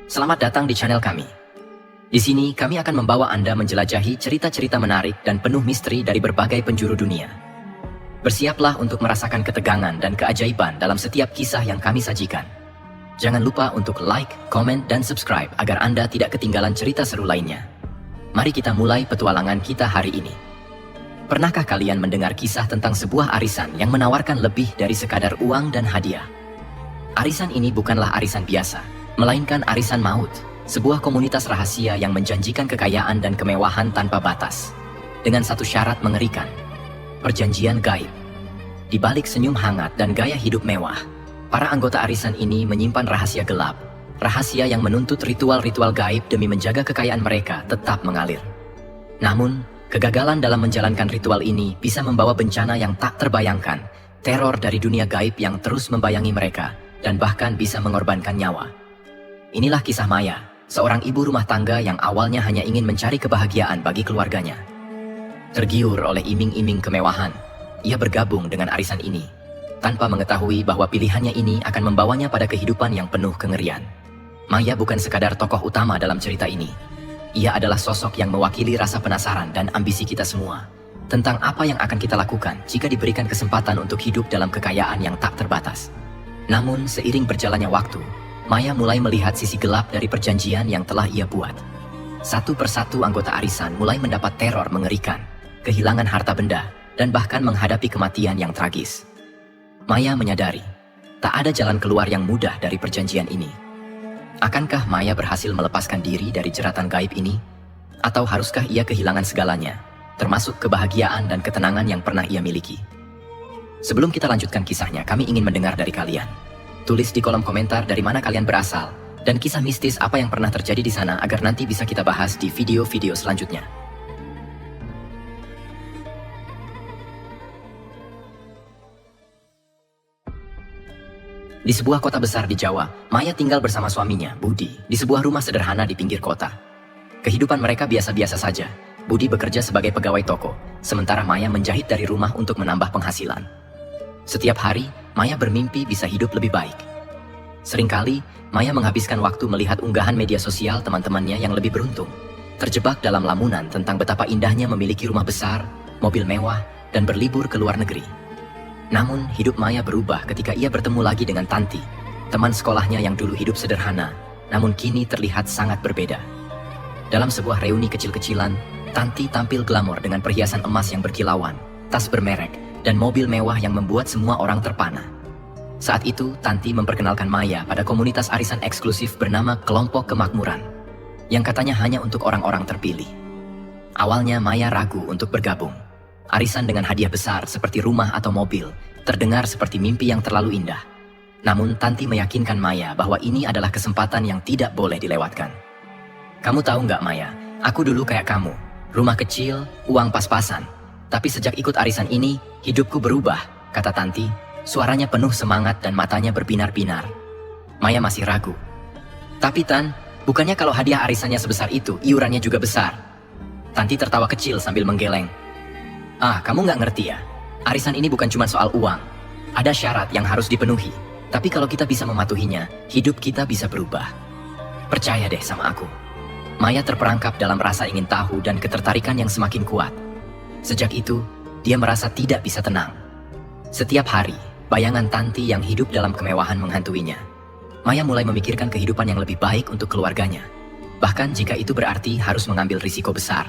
Selamat datang di channel kami. Di sini kami akan membawa Anda menjelajahi cerita-cerita menarik dan penuh misteri dari berbagai penjuru dunia. Bersiaplah untuk merasakan ketegangan dan keajaiban dalam setiap kisah yang kami sajikan. Jangan lupa untuk like, komen, dan subscribe agar Anda tidak ketinggalan cerita seru lainnya. Mari kita mulai petualangan kita hari ini. Pernahkah kalian mendengar kisah tentang sebuah arisan yang menawarkan lebih dari sekadar uang dan hadiah? Arisan ini bukanlah arisan biasa, melainkan arisan maut, sebuah komunitas rahasia yang menjanjikan kekayaan dan kemewahan tanpa batas. Dengan satu syarat mengerikan, perjanjian gaib. Di balik senyum hangat dan gaya hidup mewah, para anggota arisan ini menyimpan rahasia gelap, rahasia yang menuntut ritual-ritual gaib demi menjaga kekayaan mereka tetap mengalir. Namun, kegagalan dalam menjalankan ritual ini bisa membawa bencana yang tak terbayangkan, teror dari dunia gaib yang terus membayangi mereka, dan bahkan bisa mengorbankan nyawa. Inilah kisah Maya, seorang ibu rumah tangga yang awalnya hanya ingin mencari kebahagiaan bagi keluarganya. Tergiur oleh iming-iming kemewahan, ia bergabung dengan arisan ini, tanpa mengetahui bahwa pilihannya ini akan membawanya pada kehidupan yang penuh kengerian. Maya bukan sekadar tokoh utama dalam cerita ini. Ia adalah sosok yang mewakili rasa penasaran dan ambisi kita semua, tentang apa yang akan kita lakukan jika diberikan kesempatan untuk hidup dalam kekayaan yang tak terbatas. Namun, seiring berjalannya waktu, Maya mulai melihat sisi gelap dari perjanjian yang telah ia buat. Satu persatu anggota arisan mulai mendapat teror mengerikan, kehilangan harta benda, dan bahkan menghadapi kematian yang tragis. Maya menyadari, tak ada jalan keluar yang mudah dari perjanjian ini. Akankah Maya berhasil melepaskan diri dari jeratan gaib ini? Atau haruskah ia kehilangan segalanya, termasuk kebahagiaan dan ketenangan yang pernah ia miliki? Sebelum kita lanjutkan kisahnya, kami ingin mendengar dari kalian. Tulis di kolom komentar dari mana kalian berasal, dan kisah mistis apa yang pernah terjadi di sana agar nanti bisa kita bahas di video-video selanjutnya. Di sebuah kota besar di Jawa, Maya tinggal bersama suaminya, Budi, di sebuah rumah sederhana di pinggir kota. Kehidupan mereka biasa-biasa saja. Budi bekerja sebagai pegawai toko, sementara Maya menjahit dari rumah untuk menambah penghasilan. Setiap hari, Maya bermimpi bisa hidup lebih baik. Seringkali, Maya menghabiskan waktu melihat unggahan media sosial teman-temannya yang lebih beruntung, terjebak dalam lamunan tentang betapa indahnya memiliki rumah besar, mobil mewah, dan berlibur ke luar negeri. Namun, hidup Maya berubah ketika ia bertemu lagi dengan Tanti, teman sekolahnya yang dulu hidup sederhana, namun kini terlihat sangat berbeda. Dalam sebuah reuni kecil-kecilan, Tanti tampil glamor dengan perhiasan emas yang berkilauan, tas bermerek, dan mobil mewah yang membuat semua orang terpana. Saat itu, Tanti memperkenalkan Maya pada komunitas arisan eksklusif bernama Kelompok Kemakmuran, yang katanya hanya untuk orang-orang terpilih. Awalnya Maya ragu untuk bergabung. Arisan dengan hadiah besar seperti rumah atau mobil terdengar seperti mimpi yang terlalu indah. Namun Tanti meyakinkan Maya bahwa ini adalah kesempatan yang tidak boleh dilewatkan. Kamu tahu nggak Maya, aku dulu kayak kamu, rumah kecil, uang pas-pasan. Tapi sejak ikut arisan ini, hidupku berubah, kata Tanti, suaranya penuh semangat dan matanya berbinar-binar. Maya masih ragu. Tapi Tan, bukannya kalau hadiah arisannya sebesar itu, iurannya juga besar? Tanti tertawa kecil sambil menggeleng. Ah, kamu nggak ngerti ya? Arisan ini bukan cuma soal uang. Ada syarat yang harus dipenuhi. Tapi kalau kita bisa mematuhinya, hidup kita bisa berubah. Percaya deh sama aku. Maya terperangkap dalam rasa ingin tahu dan ketertarikan yang semakin kuat. Sejak itu, dia merasa tidak bisa tenang. Setiap hari, bayangan Tanti yang hidup dalam kemewahan menghantuinya. Maya mulai memikirkan kehidupan yang lebih baik untuk keluarganya. Bahkan jika itu berarti harus mengambil risiko besar.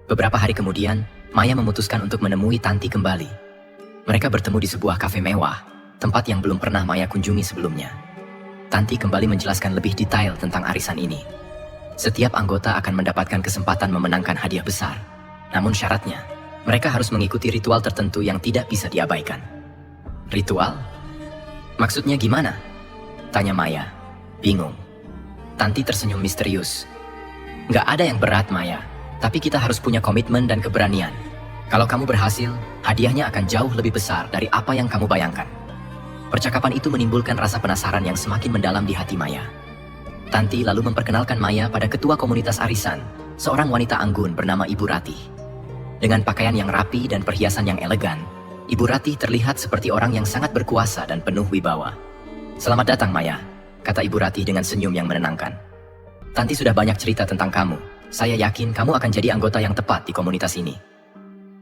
Beberapa hari kemudian, Maya memutuskan untuk menemui Tanti kembali. Mereka bertemu di sebuah kafe mewah, tempat yang belum pernah Maya kunjungi sebelumnya. Tanti kembali menjelaskan lebih detail tentang arisan ini. Setiap anggota akan mendapatkan kesempatan memenangkan hadiah besar. Namun syaratnya, mereka harus mengikuti ritual tertentu yang tidak bisa diabaikan. Ritual? Maksudnya gimana? Tanya Maya, bingung. Tanti tersenyum misterius. Nggak ada yang berat Maya, tapi kita harus punya komitmen dan keberanian. Kalau kamu berhasil, hadiahnya akan jauh lebih besar dari apa yang kamu bayangkan. Percakapan itu menimbulkan rasa penasaran yang semakin mendalam di hati Maya. Tanti lalu memperkenalkan Maya pada ketua komunitas arisan, seorang wanita anggun bernama Ibu Ratih. Dengan pakaian yang rapi dan perhiasan yang elegan, Ibu Ratih terlihat seperti orang yang sangat berkuasa dan penuh wibawa. Selamat datang Maya, kata Ibu Ratih dengan senyum yang menenangkan. Tanti sudah banyak cerita tentang kamu. Saya yakin kamu akan jadi anggota yang tepat di komunitas ini.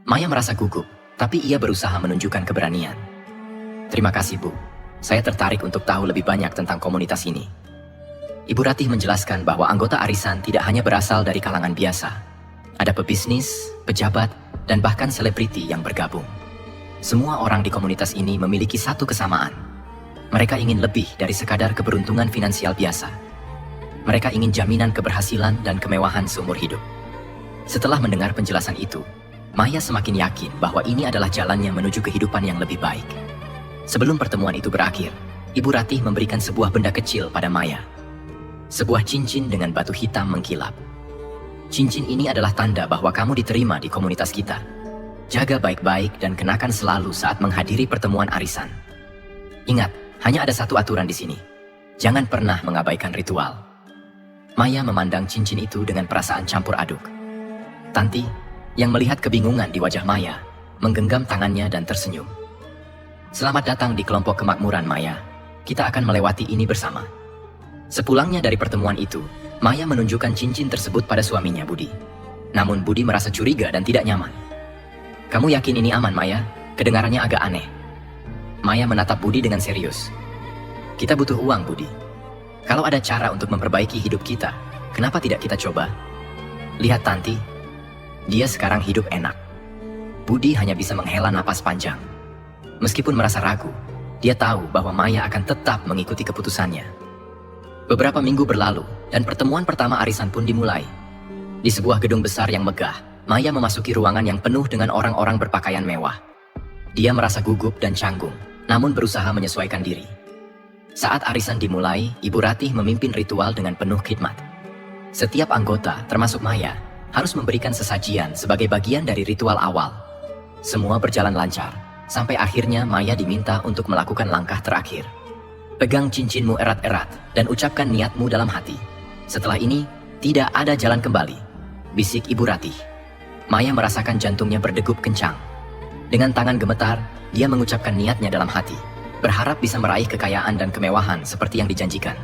Maya merasa gugup, tapi ia berusaha menunjukkan keberanian. Terima kasih, Bu. Saya tertarik untuk tahu lebih banyak tentang komunitas ini. Ibu Ratih menjelaskan bahwa anggota arisan tidak hanya berasal dari kalangan biasa. Ada pebisnis, pejabat, dan bahkan selebriti yang bergabung. Semua orang di komunitas ini memiliki satu kesamaan. Mereka ingin lebih dari sekadar keberuntungan finansial biasa. Mereka ingin jaminan keberhasilan dan kemewahan seumur hidup. Setelah mendengar penjelasan itu, Maya semakin yakin bahwa ini adalah jalannya menuju kehidupan yang lebih baik. Sebelum pertemuan itu berakhir, Ibu Ratih memberikan sebuah benda kecil pada Maya. Sebuah cincin dengan batu hitam mengkilap. Cincin ini adalah tanda bahwa kamu diterima di komunitas kita. Jaga baik-baik dan kenakan selalu saat menghadiri pertemuan arisan. Ingat, hanya ada satu aturan di sini. Jangan pernah mengabaikan ritual. Maya memandang cincin itu dengan perasaan campur aduk. Tanti, yang melihat kebingungan di wajah Maya, menggenggam tangannya dan tersenyum. Selamat datang di kelompok kemakmuran, Maya. Kita akan melewati ini bersama. Sepulangnya dari pertemuan itu, Maya menunjukkan cincin tersebut pada suaminya, Budi. Namun Budi merasa curiga dan tidak nyaman. Kamu yakin ini aman, Maya? Kedengarannya agak aneh. Maya menatap Budi dengan serius. Kita butuh uang, Budi. Kalau ada cara untuk memperbaiki hidup kita, kenapa tidak kita coba? Lihat Tanti, dia sekarang hidup enak. Budi hanya bisa menghela napas panjang. Meskipun merasa ragu, dia tahu bahwa Maya akan tetap mengikuti keputusannya. Beberapa minggu berlalu, dan pertemuan pertama arisan pun dimulai. Di sebuah gedung besar yang megah, Maya memasuki ruangan yang penuh dengan orang-orang berpakaian mewah. Dia merasa gugup dan canggung, namun berusaha menyesuaikan diri. Saat arisan dimulai, Ibu Ratih memimpin ritual dengan penuh khidmat. Setiap anggota, termasuk Maya, harus memberikan sesajian sebagai bagian dari ritual awal. Semua berjalan lancar, sampai akhirnya Maya diminta untuk melakukan langkah terakhir. Pegang cincinmu erat-erat dan ucapkan niatmu dalam hati. Setelah ini, tidak ada jalan kembali, bisik Ibu Ratih. Maya merasakan jantungnya berdegup kencang. Dengan tangan gemetar, dia mengucapkan niatnya dalam hati, berharap bisa meraih kekayaan dan kemewahan seperti yang dijanjikan.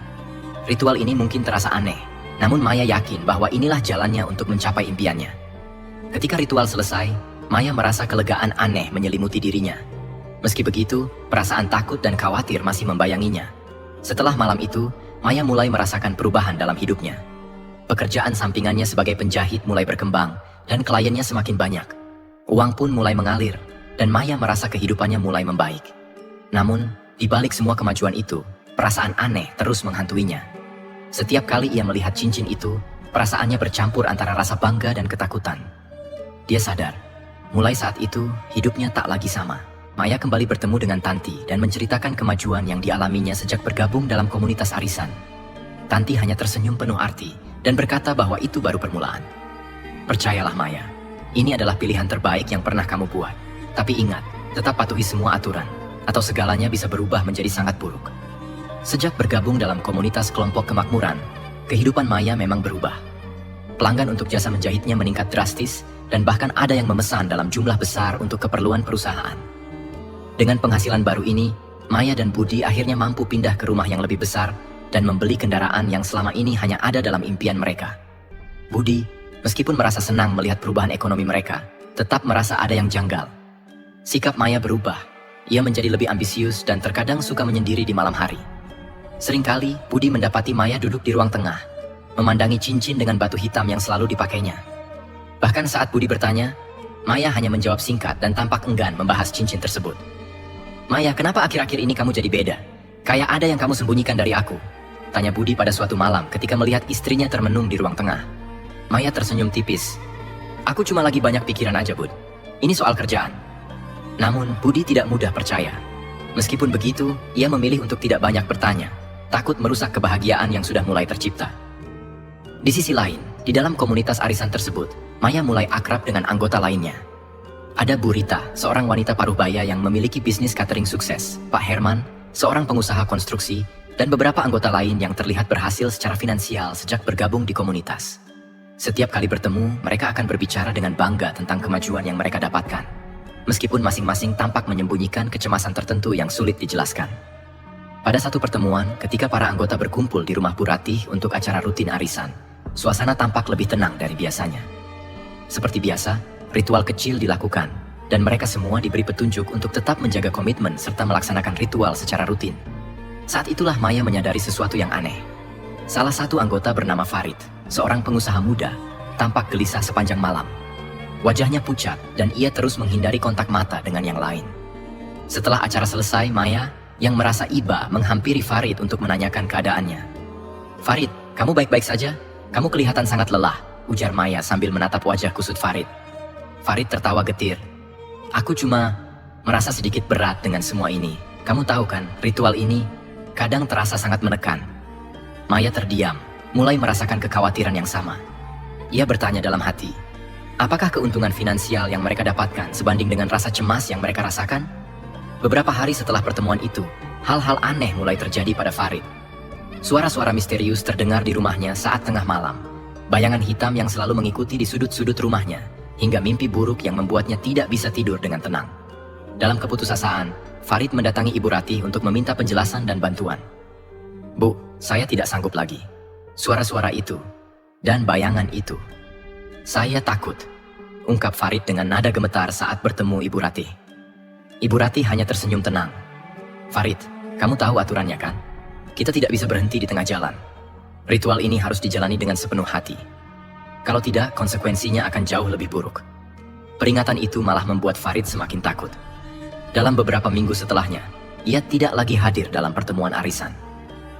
Ritual ini mungkin terasa aneh, namun Maya yakin bahwa inilah jalannya untuk mencapai impiannya. Ketika ritual selesai, Maya merasa kelegaan aneh menyelimuti dirinya. Meski begitu, perasaan takut dan khawatir masih membayanginya. Setelah malam itu, Maya mulai merasakan perubahan dalam hidupnya. Pekerjaan sampingannya sebagai penjahit mulai berkembang, dan kliennya semakin banyak. Uang pun mulai mengalir, dan Maya merasa kehidupannya mulai membaik. Namun, di balik semua kemajuan itu, perasaan aneh terus menghantuinya. Setiap kali ia melihat cincin itu, perasaannya bercampur antara rasa bangga dan ketakutan. Dia sadar, mulai saat itu, hidupnya tak lagi sama. Maya kembali bertemu dengan Tanti dan menceritakan kemajuan yang dialaminya sejak bergabung dalam komunitas arisan. Tanti hanya tersenyum penuh arti dan berkata bahwa itu baru permulaan. Percayalah Maya, ini adalah pilihan terbaik yang pernah kamu buat. Tapi ingat, tetap patuhi semua aturan, atau segalanya bisa berubah menjadi sangat buruk. Sejak bergabung dalam komunitas kelompok kemakmuran, kehidupan Maya memang berubah. Pelanggan untuk jasa menjahitnya meningkat drastis, dan bahkan ada yang memesan dalam jumlah besar untuk keperluan perusahaan. Dengan penghasilan baru ini, Maya dan Budi akhirnya mampu pindah ke rumah yang lebih besar dan membeli kendaraan yang selama ini hanya ada dalam impian mereka. Budi, meskipun merasa senang melihat perubahan ekonomi mereka, tetap merasa ada yang janggal. Sikap Maya berubah. Ia menjadi lebih ambisius dan terkadang suka menyendiri di malam hari. Seringkali, Budi mendapati Maya duduk di ruang tengah, memandangi cincin dengan batu hitam yang selalu dipakainya. Bahkan saat Budi bertanya, Maya hanya menjawab singkat dan tampak enggan membahas cincin tersebut. Maya, kenapa akhir-akhir ini kamu jadi beda? Kayak ada yang kamu sembunyikan dari aku, tanya Budi pada suatu malam ketika melihat istrinya termenung di ruang tengah. Maya tersenyum tipis. Aku cuma lagi banyak pikiran aja, Bud. Ini soal kerjaan. Namun, Budi tidak mudah percaya. Meskipun begitu, ia memilih untuk tidak banyak bertanya, takut merusak kebahagiaan yang sudah mulai tercipta. Di sisi lain, di dalam komunitas arisan tersebut, Maya mulai akrab dengan anggota lainnya. Ada Bu Rita, seorang wanita paruh baya yang memiliki bisnis catering sukses, Pak Herman, seorang pengusaha konstruksi, dan beberapa anggota lain yang terlihat berhasil secara finansial sejak bergabung di komunitas. Setiap kali bertemu, mereka akan berbicara dengan bangga tentang kemajuan yang mereka dapatkan. Meskipun masing-masing tampak menyembunyikan kecemasan tertentu yang sulit dijelaskan. Pada satu pertemuan, ketika para anggota berkumpul di rumah Bu Ratih untuk acara rutin arisan, suasana tampak lebih tenang dari biasanya. Seperti biasa, ritual kecil dilakukan, dan mereka semua diberi petunjuk untuk tetap menjaga komitmen serta melaksanakan ritual secara rutin. Saat itulah Maya menyadari sesuatu yang aneh. Salah satu anggota bernama Farid, seorang pengusaha muda, tampak gelisah sepanjang malam. Wajahnya pucat dan ia terus menghindari kontak mata dengan yang lain. Setelah acara selesai, Maya yang merasa iba menghampiri Farid untuk menanyakan keadaannya. "Farid, kamu baik-baik saja? Kamu kelihatan sangat lelah," ujar Maya sambil menatap wajah kusut Farid. Farid tertawa getir. "Aku cuma merasa sedikit berat dengan semua ini. Kamu tahu kan, ritual ini kadang terasa sangat menekan." Maya terdiam, mulai merasakan kekhawatiran yang sama. Ia bertanya dalam hati, apakah keuntungan finansial yang mereka dapatkan sebanding dengan rasa cemas yang mereka rasakan? Beberapa hari setelah pertemuan itu, hal-hal aneh mulai terjadi pada Farid. Suara-suara misterius terdengar di rumahnya saat tengah malam. Bayangan hitam yang selalu mengikuti di sudut-sudut rumahnya, hingga mimpi buruk yang membuatnya tidak bisa tidur dengan tenang. Dalam keputusasaan, Farid mendatangi Ibu Ratih untuk meminta penjelasan dan bantuan. "Bu, saya tidak sanggup lagi. Suara-suara itu, dan bayangan itu. Saya takut," ungkap Farid dengan nada gemetar saat bertemu Ibu Ratih. Ibu Ratih hanya tersenyum tenang. "Farid, kamu tahu aturannya kan? Kita tidak bisa berhenti di tengah jalan. Ritual ini harus dijalani dengan sepenuh hati. Kalau tidak, konsekuensinya akan jauh lebih buruk." Peringatan itu malah membuat Farid semakin takut. Dalam beberapa minggu setelahnya, ia tidak lagi hadir dalam pertemuan arisan.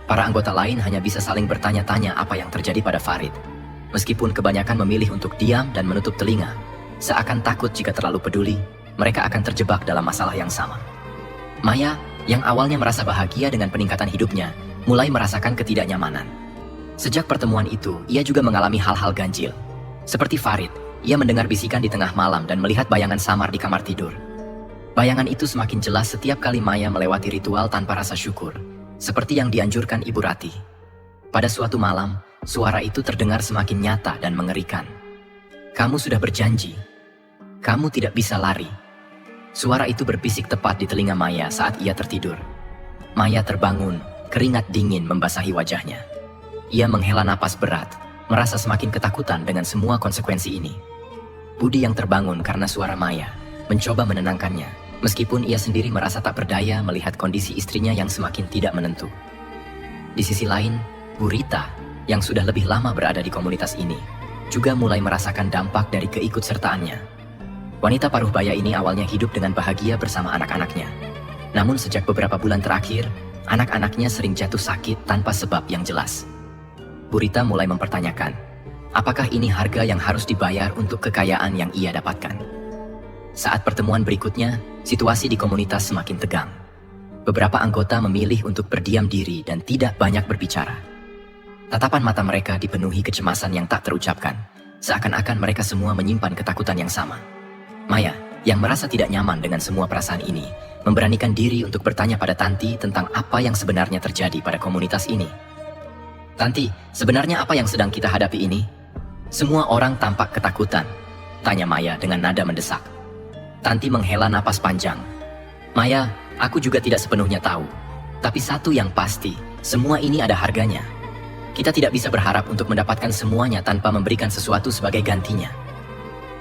Para anggota lain hanya bisa saling bertanya-tanya apa yang terjadi pada Farid. Meskipun kebanyakan memilih untuk diam dan menutup telinga, seakan takut jika terlalu peduli, mereka akan terjebak dalam masalah yang sama. Maya, yang awalnya merasa bahagia dengan peningkatan hidupnya, mulai merasakan ketidaknyamanan. Sejak pertemuan itu, ia juga mengalami hal-hal ganjil. Seperti Farid, ia mendengar bisikan di tengah malam dan melihat bayangan samar di kamar tidur. Bayangan itu semakin jelas setiap kali Maya melewati ritual tanpa rasa syukur, seperti yang dianjurkan Ibu Ratih. Pada suatu malam, suara itu terdengar semakin nyata dan mengerikan. "Kamu sudah berjanji. Kamu tidak bisa lari." Suara itu berbisik tepat di telinga Maya saat ia tertidur. Maya terbangun, keringat dingin membasahi wajahnya. Ia menghela napas berat, merasa semakin ketakutan dengan semua konsekuensi ini. Budi yang terbangun karena suara Maya mencoba menenangkannya, meskipun ia sendiri merasa tak berdaya melihat kondisi istrinya yang semakin tidak menentu. Di sisi lain, Bu Rita, yang sudah lebih lama berada di komunitas ini, juga mulai merasakan dampak dari keikutsertaannya. Wanita paruh baya ini awalnya hidup dengan bahagia bersama anak-anaknya. Namun sejak beberapa bulan terakhir, anak-anaknya sering jatuh sakit tanpa sebab yang jelas. Bu Rita mulai mempertanyakan, apakah ini harga yang harus dibayar untuk kekayaan yang ia dapatkan? Saat pertemuan berikutnya, situasi di komunitas semakin tegang. Beberapa anggota memilih untuk berdiam diri dan tidak banyak berbicara. Tatapan mata mereka dipenuhi kecemasan yang tak terucapkan, seakan-akan mereka semua menyimpan ketakutan yang sama. Maya, yang merasa tidak nyaman dengan semua perasaan ini, memberanikan diri untuk bertanya pada Tanti tentang apa yang sebenarnya terjadi pada komunitas ini. "Tanti, sebenarnya apa yang sedang kita hadapi ini?" "Semua orang tampak ketakutan," tanya Maya dengan nada mendesak. Tanti menghela napas panjang. "Maya, aku juga tidak sepenuhnya tahu. Tapi satu yang pasti, semua ini ada harganya. Kita tidak bisa berharap untuk mendapatkan semuanya tanpa memberikan sesuatu sebagai gantinya."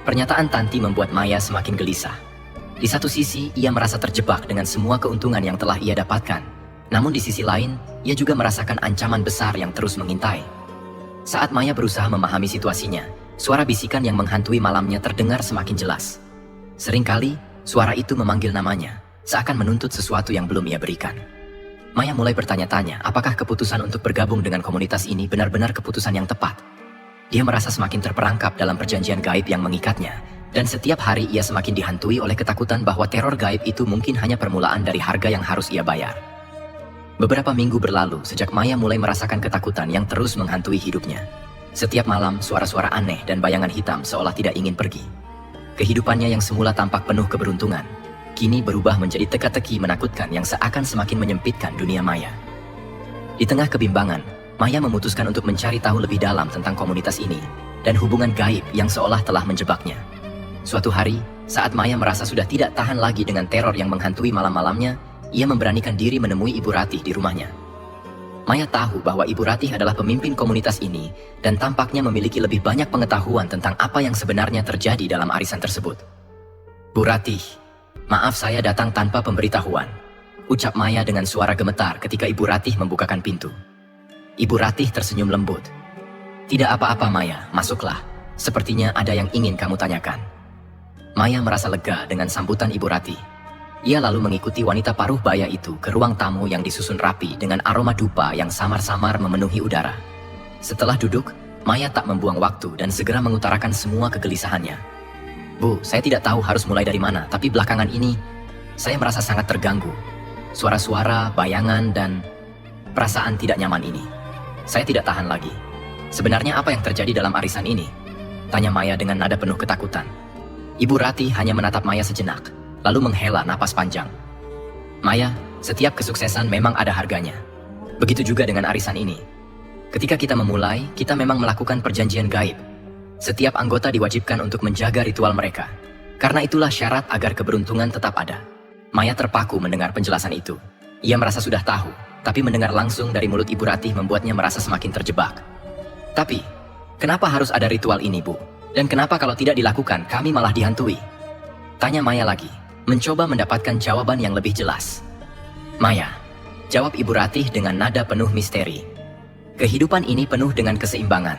Pernyataan Tanti membuat Maya semakin gelisah. Di satu sisi, ia merasa terjebak dengan semua keuntungan yang telah ia dapatkan. Namun di sisi lain, ia juga merasakan ancaman besar yang terus mengintai. Saat Maya berusaha memahami situasinya, suara bisikan yang menghantui malamnya terdengar semakin jelas. Seringkali, suara itu memanggil namanya, seakan menuntut sesuatu yang belum ia berikan. Maya mulai bertanya-tanya apakah keputusan untuk bergabung dengan komunitas ini benar-benar keputusan yang tepat. Dia merasa semakin terperangkap dalam perjanjian gaib yang mengikatnya, dan setiap hari ia semakin dihantui oleh ketakutan bahwa teror gaib itu mungkin hanya permulaan dari harga yang harus ia bayar. Beberapa minggu berlalu sejak Maya mulai merasakan ketakutan yang terus menghantui hidupnya. Setiap malam, suara-suara aneh dan bayangan hitam seolah tidak ingin pergi. Kehidupannya yang semula tampak penuh keberuntungan, kini berubah menjadi teka-teki menakutkan yang seakan semakin menyempitkan dunia Maya. Di tengah kebimbangan, Maya memutuskan untuk mencari tahu lebih dalam tentang komunitas ini dan hubungan gaib yang seolah telah menjebaknya. Suatu hari, saat Maya merasa sudah tidak tahan lagi dengan teror yang menghantui malam-malamnya, ia memberanikan diri menemui Ibu Ratih di rumahnya. Maya tahu bahwa Ibu Ratih adalah pemimpin komunitas ini dan tampaknya memiliki lebih banyak pengetahuan tentang apa yang sebenarnya terjadi dalam arisan tersebut. Bu Ratih, maaf saya datang tanpa pemberitahuan, ucap Maya dengan suara gemetar ketika Ibu Ratih membukakan pintu. Ibu Ratih tersenyum lembut. Tidak apa-apa Maya, masuklah. Sepertinya ada yang ingin kamu tanyakan. Maya merasa lega dengan sambutan Ibu Ratih. Ia lalu mengikuti wanita paruh baya itu ke ruang tamu yang disusun rapi dengan aroma dupa yang samar-samar memenuhi udara. Setelah duduk, Maya tak membuang waktu dan segera mengutarakan semua kegelisahannya. Bu, saya tidak tahu harus mulai dari mana, tapi belakangan ini saya merasa sangat terganggu. Suara-suara, bayangan, dan perasaan tidak nyaman ini. Saya tidak tahan lagi. Sebenarnya apa yang terjadi dalam arisan ini? Tanya Maya dengan nada penuh ketakutan. Ibu Ratih hanya menatap Maya sejenak, lalu menghela napas panjang. Maya, setiap kesuksesan memang ada harganya. Begitu juga dengan arisan ini. Ketika kita memulai, kita memang melakukan perjanjian gaib. Setiap anggota diwajibkan untuk menjaga ritual mereka. Karena itulah syarat agar keberuntungan tetap ada. Maya terpaku mendengar penjelasan itu. Ia merasa sudah tahu, tapi mendengar langsung dari mulut Ibu Ratih membuatnya merasa semakin terjebak. Tapi, kenapa harus ada ritual ini, Bu? Dan kenapa kalau tidak dilakukan, kami malah dihantui? Tanya Maya lagi, mencoba mendapatkan jawaban yang lebih jelas. Maya, jawab Ibu Ratih dengan nada penuh misteri. Kehidupan ini penuh dengan keseimbangan.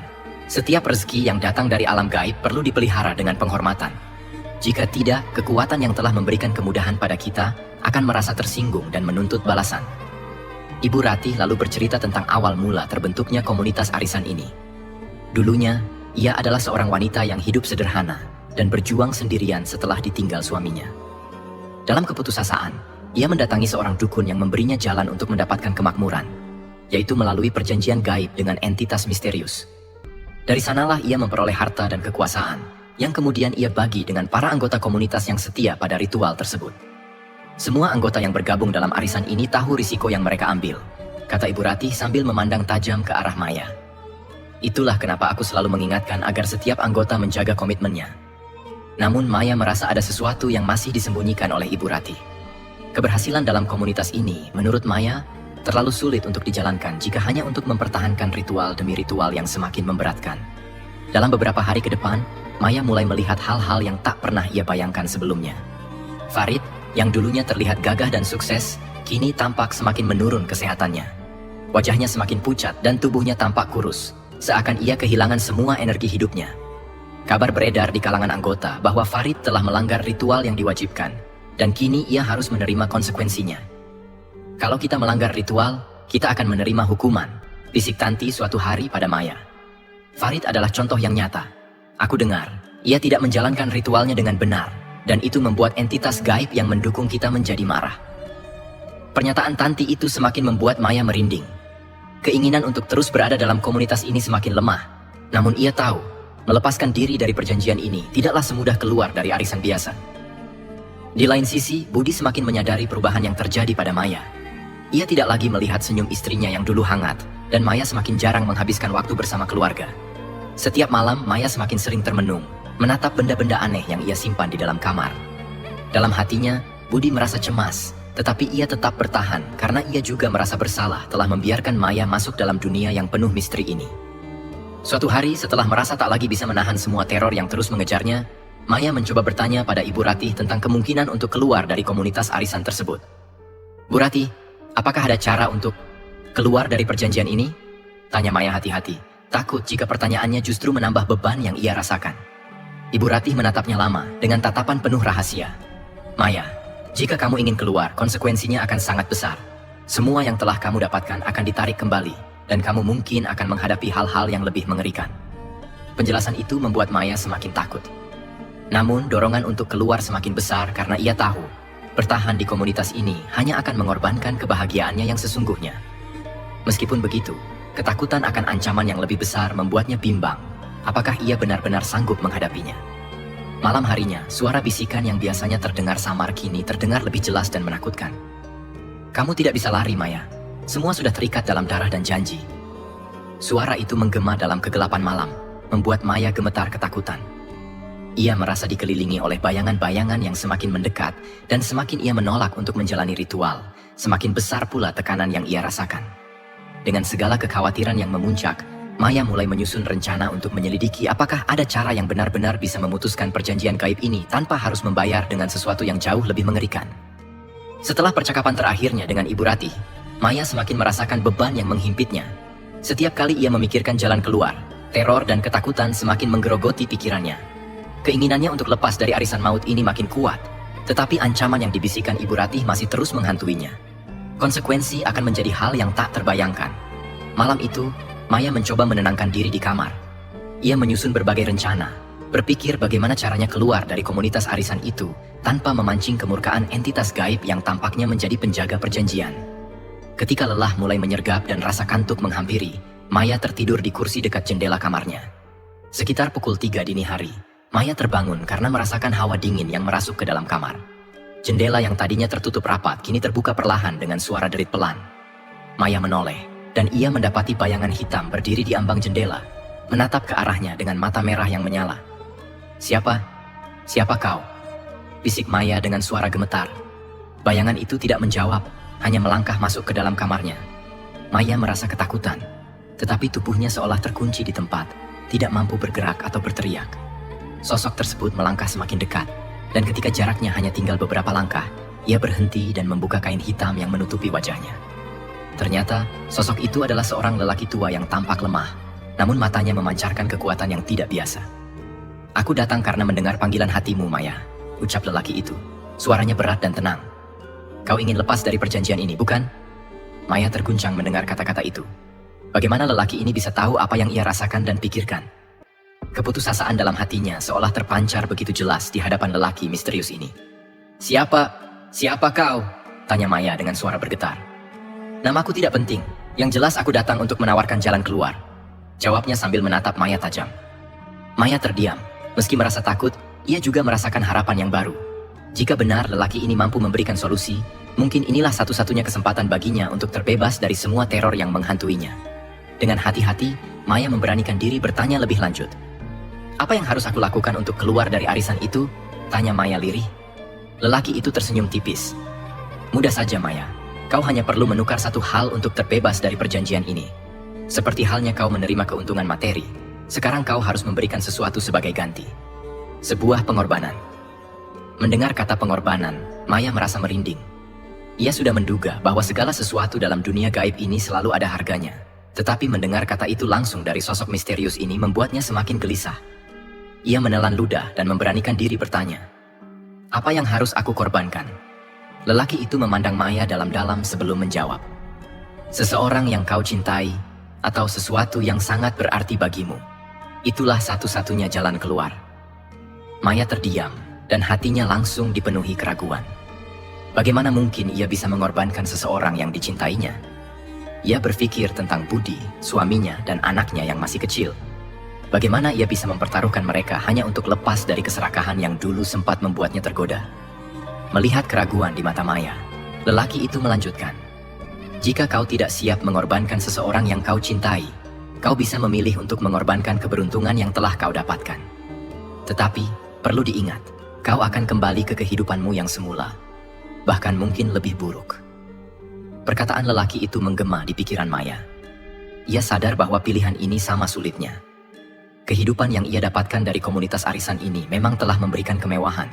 Setiap rezeki yang datang dari alam gaib perlu dipelihara dengan penghormatan. Jika tidak, kekuatan yang telah memberikan kemudahan pada kita akan merasa tersinggung dan menuntut balasan. Ibu Ratih lalu bercerita tentang awal mula terbentuknya komunitas arisan ini. Dulunya, ia adalah seorang wanita yang hidup sederhana dan berjuang sendirian setelah ditinggal suaminya. Dalam keputusasaan, ia mendatangi seorang dukun yang memberinya jalan untuk mendapatkan kemakmuran, yaitu melalui perjanjian gaib dengan entitas misterius. Dari sanalah ia memperoleh harta dan kekuasaan, yang kemudian ia bagi dengan para anggota komunitas yang setia pada ritual tersebut. Semua anggota yang bergabung dalam arisan ini tahu risiko yang mereka ambil, kata Ibu Ratih sambil memandang tajam ke arah Maya. Itulah kenapa aku selalu mengingatkan agar setiap anggota menjaga komitmennya. Namun Maya merasa ada sesuatu yang masih disembunyikan oleh Ibu Ratih. Keberhasilan dalam komunitas ini, menurut Maya, terlalu sulit untuk dijalankan jika hanya untuk mempertahankan ritual demi ritual yang semakin memberatkan. Dalam beberapa hari ke depan, Maya mulai melihat hal-hal yang tak pernah ia bayangkan sebelumnya. Farid, yang dulunya terlihat gagah dan sukses, kini tampak semakin menurun kesehatannya. Wajahnya semakin pucat dan tubuhnya tampak kurus, seakan ia kehilangan semua energi hidupnya. Kabar beredar di kalangan anggota bahwa Farid telah melanggar ritual yang diwajibkan, dan kini ia harus menerima konsekuensinya. Kalau kita melanggar ritual, kita akan menerima hukuman, bisik Tanti suatu hari pada Maya. Farid adalah contoh yang nyata. Aku dengar, ia tidak menjalankan ritualnya dengan benar, dan itu membuat entitas gaib yang mendukung kita menjadi marah. Pernyataan Tanti itu semakin membuat Maya merinding. Keinginan untuk terus berada dalam komunitas ini semakin lemah. Namun ia tahu, melepaskan diri dari perjanjian ini tidaklah semudah keluar dari arisan biasa. Di lain sisi, Budi semakin menyadari perubahan yang terjadi pada Maya. Ia tidak lagi melihat senyum istrinya yang dulu hangat, dan Maya semakin jarang menghabiskan waktu bersama keluarga. Setiap malam, Maya semakin sering termenung, menatap benda-benda aneh yang ia simpan di dalam kamar. Dalam hatinya, Budi merasa cemas, tetapi ia tetap bertahan karena ia juga merasa bersalah telah membiarkan Maya masuk dalam dunia yang penuh misteri ini. Suatu hari setelah merasa tak lagi bisa menahan semua teror yang terus mengejarnya, Maya mencoba bertanya pada Ibu Ratih tentang kemungkinan untuk keluar dari komunitas arisan tersebut. Bu Ratih, apakah ada cara untuk keluar dari perjanjian ini? Tanya Maya hati-hati, takut jika pertanyaannya justru menambah beban yang ia rasakan. Ibu Ratih menatapnya lama dengan tatapan penuh rahasia. Maya, jika kamu ingin keluar, konsekuensinya akan sangat besar. Semua yang telah kamu dapatkan akan ditarik kembali, dan kamu mungkin akan menghadapi hal-hal yang lebih mengerikan. Penjelasan itu membuat Maya semakin takut. Namun, dorongan untuk keluar semakin besar karena ia tahu, bertahan di komunitas ini hanya akan mengorbankan kebahagiaannya yang sesungguhnya. Meskipun begitu, ketakutan akan ancaman yang lebih besar membuatnya bimbang. Apakah ia benar-benar sanggup menghadapinya? Malam harinya, suara bisikan yang biasanya terdengar samar kini terdengar lebih jelas dan menakutkan. Kamu tidak bisa lari, Maya. Semua sudah terikat dalam darah dan janji. Suara itu menggema dalam kegelapan malam, membuat Maya gemetar ketakutan. Ia merasa dikelilingi oleh bayangan-bayangan yang semakin mendekat, dan semakin ia menolak untuk menjalani ritual, semakin besar pula tekanan yang ia rasakan. Dengan segala kekhawatiran yang memuncak, Maya mulai menyusun rencana untuk menyelidiki apakah ada cara yang benar-benar bisa memutuskan perjanjian gaib ini tanpa harus membayar dengan sesuatu yang jauh lebih mengerikan. Setelah percakapan terakhirnya dengan Ibu Ratih, Maya semakin merasakan beban yang menghimpitnya. Setiap kali ia memikirkan jalan keluar, teror dan ketakutan semakin menggerogoti pikirannya. Keinginannya untuk lepas dari arisan maut ini makin kuat, tetapi ancaman yang dibisikkan Ibu Ratih masih terus menghantuinya. Konsekuensi akan menjadi hal yang tak terbayangkan. Malam itu, Maya mencoba menenangkan diri di kamar. Ia menyusun berbagai rencana, berpikir bagaimana caranya keluar dari komunitas arisan itu tanpa memancing kemurkaan entitas gaib yang tampaknya menjadi penjaga perjanjian. Ketika lelah mulai menyergap dan rasa kantuk menghampiri, Maya tertidur di kursi dekat jendela kamarnya. Sekitar pukul 3 dini hari, Maya terbangun karena merasakan hawa dingin yang merasuk ke dalam kamar. Jendela yang tadinya tertutup rapat kini terbuka perlahan dengan suara derit pelan. Maya menoleh, dan ia mendapati bayangan hitam berdiri di ambang jendela, menatap ke arahnya dengan mata merah yang menyala. "Siapa? Siapa kau?" bisik Maya dengan suara gemetar. Bayangan itu tidak menjawab, hanya melangkah masuk ke dalam kamarnya. Maya merasa ketakutan, tetapi tubuhnya seolah terkunci di tempat, tidak mampu bergerak atau berteriak. Sosok tersebut melangkah semakin dekat, dan ketika jaraknya hanya tinggal beberapa langkah, ia berhenti dan membuka kain hitam yang menutupi wajahnya. Ternyata, sosok itu adalah seorang lelaki tua yang tampak lemah, namun matanya memancarkan kekuatan yang tidak biasa. "Aku datang karena mendengar panggilan hatimu, Maya," ucap lelaki itu. Suaranya berat dan tenang. "Kau ingin lepas dari perjanjian ini, bukan?" Maya terguncang mendengar kata-kata itu. Bagaimana lelaki ini bisa tahu apa yang ia rasakan dan pikirkan? Keputusasaan dalam hatinya seolah terpancar begitu jelas di hadapan lelaki misterius ini. Siapa kau?" tanya Maya dengan suara bergetar. "Namaku tidak penting, yang jelas aku datang untuk menawarkan jalan keluar," jawabnya sambil menatap Maya tajam. Maya terdiam, meski merasa takut, ia juga merasakan harapan yang baru. Jika benar lelaki ini mampu memberikan solusi, mungkin inilah satu-satunya kesempatan baginya untuk terbebas dari semua teror yang menghantuinya. Dengan hati-hati, Maya memberanikan diri bertanya lebih lanjut. "Apa yang harus aku lakukan untuk keluar dari arisan itu?" tanya Maya lirih. Lelaki itu tersenyum tipis. "Mudah saja, Maya. Kau hanya perlu menukar satu hal untuk terbebas dari perjanjian ini. Seperti halnya kau menerima keuntungan materi, sekarang kau harus memberikan sesuatu sebagai ganti. Sebuah pengorbanan." Mendengar kata pengorbanan, Maya merasa merinding. Ia sudah menduga bahwa segala sesuatu dalam dunia gaib ini selalu ada harganya. Tetapi mendengar kata itu langsung dari sosok misterius ini membuatnya semakin gelisah. Ia menelan ludah dan memberanikan diri bertanya, "Apa yang harus aku korbankan?" Lelaki itu memandang Maya dalam-dalam sebelum menjawab. "Seseorang yang kau cintai, atau sesuatu yang sangat berarti bagimu. Itulah satu-satunya jalan keluar." Maya terdiam, dan hatinya langsung dipenuhi keraguan. Bagaimana mungkin ia bisa mengorbankan seseorang yang dicintainya? Ia berpikir tentang Budi, suaminya, dan anaknya yang masih kecil. Bagaimana ia bisa mempertaruhkan mereka hanya untuk lepas dari keserakahan yang dulu sempat membuatnya tergoda? Melihat keraguan di mata Maya, lelaki itu melanjutkan, "Jika kau tidak siap mengorbankan seseorang yang kau cintai, kau bisa memilih untuk mengorbankan keberuntungan yang telah kau dapatkan. Tetapi, perlu diingat, kau akan kembali ke kehidupanmu yang semula, bahkan mungkin lebih buruk." Perkataan lelaki itu menggema di pikiran Maya. Ia sadar bahwa pilihan ini sama sulitnya. Kehidupan yang ia dapatkan dari komunitas arisan ini memang telah memberikan kemewahan.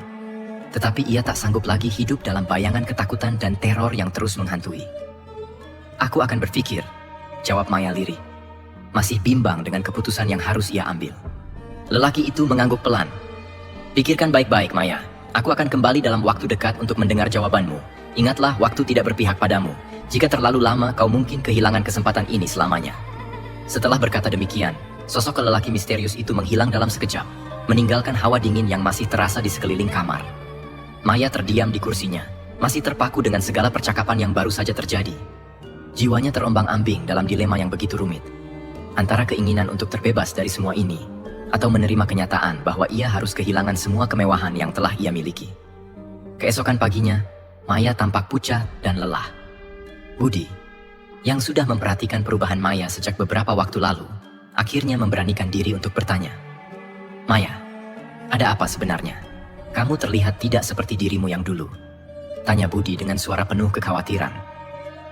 Tetapi ia tak sanggup lagi hidup dalam bayangan ketakutan dan teror yang terus menghantui. "Aku akan berpikir," jawab Maya lirih. Masih bimbang dengan keputusan yang harus ia ambil. Lelaki itu mengangguk pelan. "Pikirkan baik-baik, Maya. Aku akan kembali dalam waktu dekat untuk mendengar jawabanmu. Ingatlah, waktu tidak berpihak padamu. Jika terlalu lama, kau mungkin kehilangan kesempatan ini selamanya." Setelah berkata demikian, sosok lelaki misterius itu menghilang dalam sekejap, meninggalkan hawa dingin yang masih terasa di sekeliling kamar. Maya terdiam di kursinya, masih terpaku dengan segala percakapan yang baru saja terjadi. Jiwanya terombang-ambing dalam dilema yang begitu rumit. Antara keinginan untuk terbebas dari semua ini, atau menerima kenyataan bahwa ia harus kehilangan semua kemewahan yang telah ia miliki. Keesokan paginya, Maya tampak pucat dan lelah. Budi, yang sudah memperhatikan perubahan Maya sejak beberapa waktu lalu, akhirnya memberanikan diri untuk bertanya, "Maya, Ada apa sebenarnya? Kamu terlihat tidak seperti dirimu yang dulu. Tanya Budi dengan suara penuh kekhawatiran.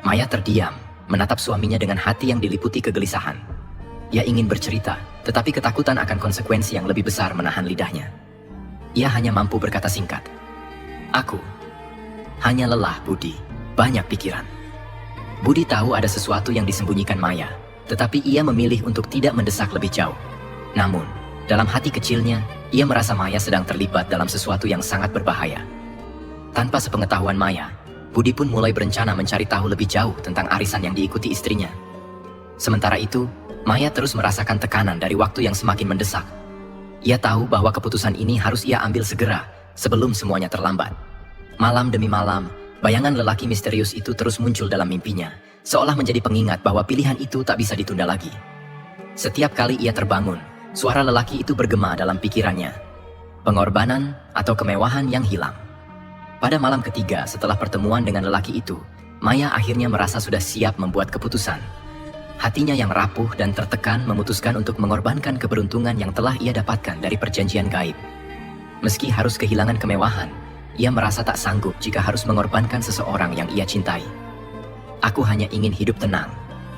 Maya terdiam, menatap suaminya dengan hati yang diliputi kegelisahan. Ia ingin bercerita, tetapi ketakutan akan konsekuensi yang lebih besar menahan lidahnya. Ia hanya mampu berkata singkat. Aku hanya lelah, Budi. Banyak pikiran. Budi tahu ada sesuatu yang disembunyikan Maya, tetapi ia memilih untuk tidak mendesak lebih jauh. Namun, dalam hati kecilnya, ia merasa Maya sedang terlibat dalam sesuatu yang sangat berbahaya. Tanpa sepengetahuan Maya, Budi pun mulai berencana mencari tahu lebih jauh tentang arisan yang diikuti istrinya. Sementara itu, Maya terus merasakan tekanan dari waktu yang semakin mendesak. Ia tahu bahwa keputusan ini harus ia ambil segera, sebelum semuanya terlambat. Malam demi malam, bayangan lelaki misterius itu terus muncul dalam mimpinya, seolah menjadi pengingat bahwa pilihan itu tak bisa ditunda lagi. Setiap kali ia terbangun, suara lelaki itu bergema dalam pikirannya. Pengorbanan atau kemewahan yang hilang. Pada malam ketiga setelah pertemuan dengan lelaki itu, Maya akhirnya merasa sudah siap membuat keputusan. Hatinya yang rapuh dan tertekan memutuskan untuk mengorbankan keberuntungan yang telah ia dapatkan dari perjanjian gaib. Meski harus kehilangan kemewahan, ia merasa tak sanggup jika harus mengorbankan seseorang yang ia cintai. Aku hanya ingin hidup tenang,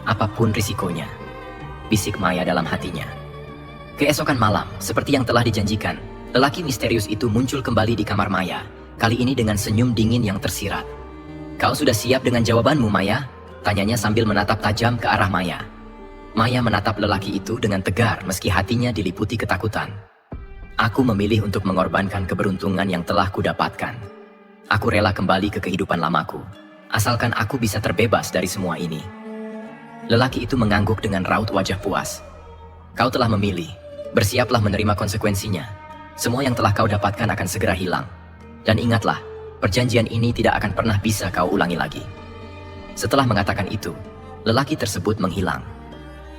apapun risikonya, bisik Maya dalam hatinya. Keesokan malam, seperti yang telah dijanjikan, lelaki misterius itu muncul kembali di kamar Maya, kali ini dengan senyum dingin yang tersirat. Kau sudah siap dengan jawabanmu, Maya? Tanyanya sambil menatap tajam ke arah Maya. Maya menatap lelaki itu dengan tegar meski hatinya diliputi ketakutan. Aku memilih untuk mengorbankan keberuntungan yang telah kudapatkan. Aku rela kembali ke kehidupan lamaku, asalkan aku bisa terbebas dari semua ini. Lelaki itu mengangguk dengan raut wajah puas. Kau telah memilih, bersiaplah menerima konsekuensinya. Semua yang telah kau dapatkan akan segera hilang. Dan ingatlah, perjanjian ini tidak akan pernah bisa kau ulangi lagi. Setelah mengatakan itu, lelaki tersebut menghilang.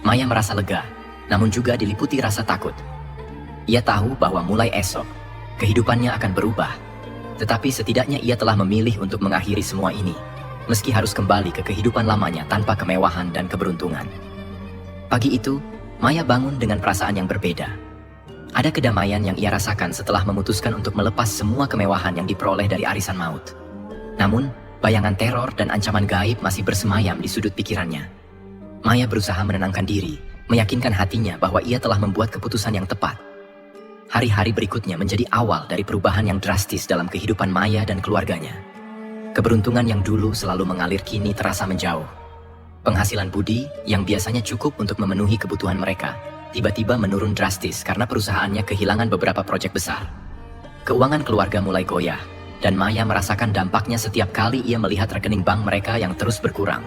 Maya merasa lega, namun juga diliputi rasa takut. Ia tahu bahwa mulai esok, kehidupannya akan berubah. Tetapi setidaknya ia telah memilih untuk mengakhiri semua ini, meski harus kembali ke kehidupan lamanya tanpa kemewahan dan keberuntungan. Pagi itu, Maya bangun dengan perasaan yang berbeda. Ada kedamaian yang ia rasakan setelah memutuskan untuk melepas semua kemewahan yang diperoleh dari arisan maut. Namun, bayangan teror dan ancaman gaib masih bersemayam di sudut pikirannya. Maya berusaha menenangkan diri, meyakinkan hatinya bahwa ia telah membuat keputusan yang tepat. Hari-hari berikutnya menjadi awal dari perubahan yang drastis dalam kehidupan Maya dan keluarganya. Keberuntungan yang dulu selalu mengalir kini terasa menjauh. Penghasilan Budi, yang biasanya cukup untuk memenuhi kebutuhan mereka, tiba-tiba menurun drastis karena perusahaannya kehilangan beberapa proyek besar. Keuangan keluarga mulai goyah, dan Maya merasakan dampaknya setiap kali ia melihat rekening bank mereka yang terus berkurang.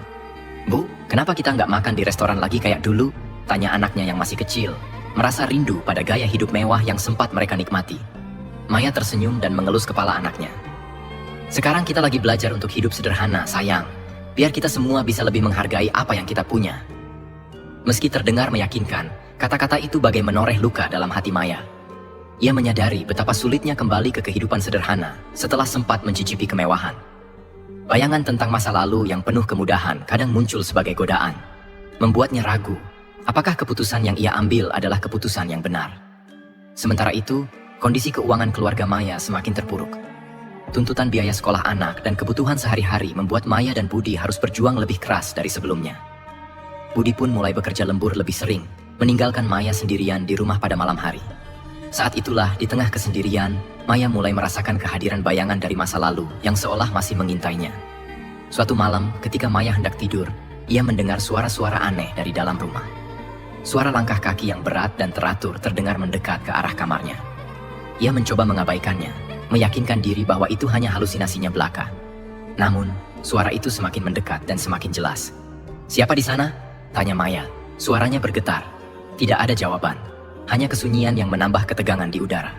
Bu, kenapa kita nggak makan di restoran lagi kayak dulu? Tanya anaknya yang masih kecil, merasa rindu pada gaya hidup mewah yang sempat mereka nikmati. Maya tersenyum dan mengelus kepala anaknya. Sekarang kita lagi belajar untuk hidup sederhana, sayang. Biar kita semua bisa lebih menghargai apa yang kita punya. Meski terdengar meyakinkan, kata-kata itu bagai menoreh luka dalam hati Maya. Ia menyadari betapa sulitnya kembali ke kehidupan sederhana setelah sempat mencicipi kemewahan. Bayangan tentang masa lalu yang penuh kemudahan kadang muncul sebagai godaan, membuatnya ragu, apakah keputusan yang ia ambil adalah keputusan yang benar. Sementara itu, kondisi keuangan keluarga Maya semakin terpuruk. Tuntutan biaya sekolah anak dan kebutuhan sehari-hari membuat Maya dan Budi harus berjuang lebih keras dari sebelumnya. Budi pun mulai bekerja lembur lebih sering, meninggalkan Maya sendirian di rumah pada malam hari. Saat itulah, di tengah kesendirian, Maya mulai merasakan kehadiran bayangan dari masa lalu yang seolah masih mengintainya. Suatu malam, ketika Maya hendak tidur, ia mendengar suara-suara aneh dari dalam rumah. Suara langkah kaki yang berat dan teratur terdengar mendekat ke arah kamarnya. Ia mencoba mengabaikannya, meyakinkan diri bahwa itu hanya halusinasinya belaka. Namun, suara itu semakin mendekat dan semakin jelas. "Siapa di sana?" tanya Maya. Suaranya bergetar. Tidak ada jawaban. Hanya kesunyian yang menambah ketegangan di udara.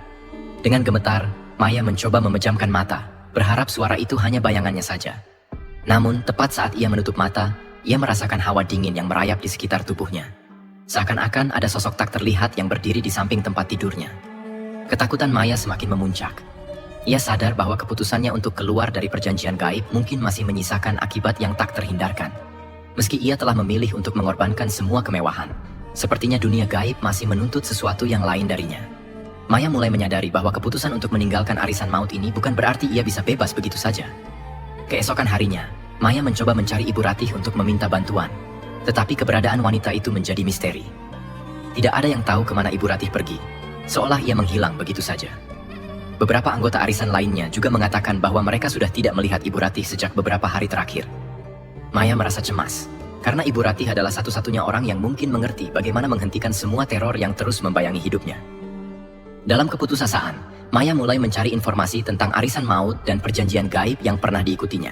Dengan gemetar, Maya mencoba memejamkan mata, berharap suara itu hanya bayangannya saja. Namun, tepat saat ia menutup mata, ia merasakan hawa dingin yang merayap di sekitar tubuhnya. Seakan-akan ada sosok tak terlihat yang berdiri di samping tempat tidurnya. Ketakutan Maya semakin memuncak. Ia sadar bahwa keputusannya untuk keluar dari perjanjian gaib mungkin masih menyisakan akibat yang tak terhindarkan. Meski ia telah memilih untuk mengorbankan semua kemewahan, sepertinya dunia gaib masih menuntut sesuatu yang lain darinya. Maya mulai menyadari bahwa keputusan untuk meninggalkan arisan maut ini bukan berarti ia bisa bebas begitu saja. Keesokan harinya, Maya mencoba mencari Ibu Ratih untuk meminta bantuan. Tetapi keberadaan wanita itu menjadi misteri. Tidak ada yang tahu kemana Ibu Ratih pergi, seolah ia menghilang begitu saja. Beberapa anggota arisan lainnya juga mengatakan bahwa mereka sudah tidak melihat Ibu Ratih sejak beberapa hari terakhir. Maya merasa cemas, karena Ibu Ratih adalah satu-satunya orang yang mungkin mengerti bagaimana menghentikan semua teror yang terus membayangi hidupnya. Dalam keputusasaan, Maya mulai mencari informasi tentang arisan maut dan perjanjian gaib yang pernah diikutinya.